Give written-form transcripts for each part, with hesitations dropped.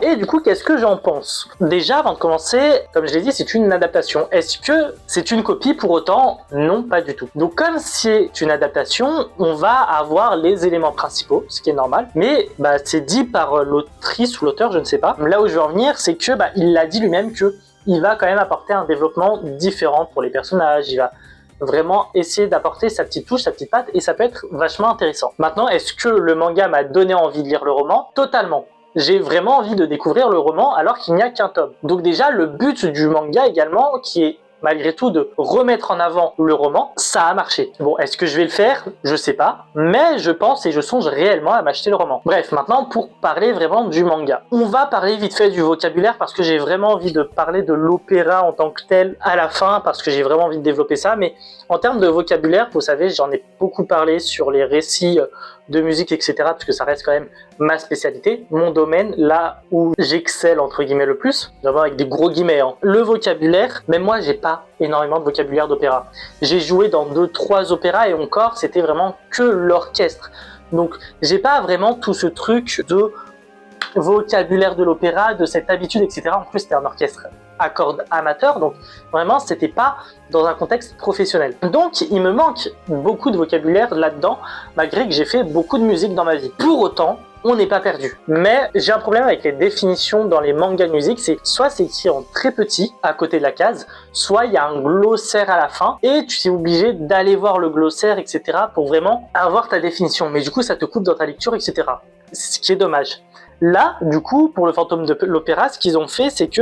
Et du coup, qu'est-ce que j'en pense? Déjà, avant de commencer, comme je l'ai dit, c'est une adaptation. Est-ce que c'est une copie pour autant? Non, pas du tout. Donc comme c'est une adaptation, on va avoir les éléments principaux, ce qui est normal, mais c'est dit par l'autrice ou l'auteur, je ne sais pas. Là où je veux en venir, c'est que il l'a dit lui-même que il va quand même apporter un développement différent pour les personnages, il va vraiment essayer d'apporter sa petite touche, sa petite patte, et ça peut être vachement intéressant. Maintenant, est-ce que le manga m'a donné envie de lire le roman? Totalement. J'ai vraiment envie de découvrir le roman alors qu'il n'y a qu'un tome. Donc déjà, le but du manga également, qui est malgré tout de remettre en avant le roman, ça a marché. Bon, est-ce que je vais le faire? Je sais pas, mais je pense et je songe réellement à m'acheter le roman. Bref, maintenant pour parler vraiment du manga. On va parler vite fait du vocabulaire parce que j'ai vraiment envie de parler de l'opéra en tant que tel à la fin parce que j'ai vraiment envie de développer ça, mais en termes de vocabulaire, vous savez, j'en ai beaucoup parlé sur les récits de musique, etc. parce que ça reste quand même ma spécialité, mon domaine, là où j'excelle entre guillemets le plus, vraiment avec des gros guillemets. Le vocabulaire, même moi j'ai pas énormément de vocabulaire d'opéra. J'ai joué dans 2-3 opéras et encore c'était vraiment que l'orchestre. Donc j'ai pas vraiment tout ce truc de vocabulaire de l'opéra, de cette habitude, etc. En plus c'était un orchestre à cordes amateur, donc vraiment c'était pas dans un contexte professionnel. Donc il me manque beaucoup de vocabulaire là-dedans, malgré que j'ai fait beaucoup de musique dans ma vie. Pour autant, on n'est pas perdu. Mais j'ai un problème avec les définitions dans les mangas de musique, c'est soit c'est écrit en très petit à côté de la case, soit il y a un glossaire à la fin et tu es obligé d'aller voir le glossaire, etc. pour vraiment avoir ta définition. Mais du coup ça te coupe dans ta lecture, etc. Ce qui est dommage. Là, du coup, pour le fantôme de l'opéra, ce qu'ils ont fait, c'est que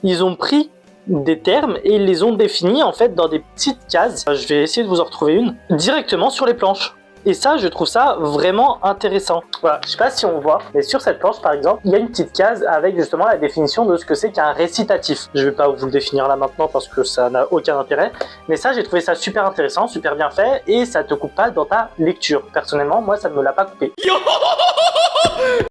ils ont pris des termes et ils les ont définis en fait dans des petites cases. Je vais essayer de vous en retrouver une directement sur les planches. Et ça, je trouve ça vraiment intéressant. Voilà, je sais pas si on voit, mais sur cette planche, par exemple, il y a une petite case avec justement la définition de ce que c'est qu'un récitatif. Je vais pas vous le définir là maintenant parce que ça n'a aucun intérêt, mais ça, j'ai trouvé ça super intéressant, super bien fait, et ça te coupe pas dans ta lecture. Personnellement, moi, ça ne me l'a pas coupé.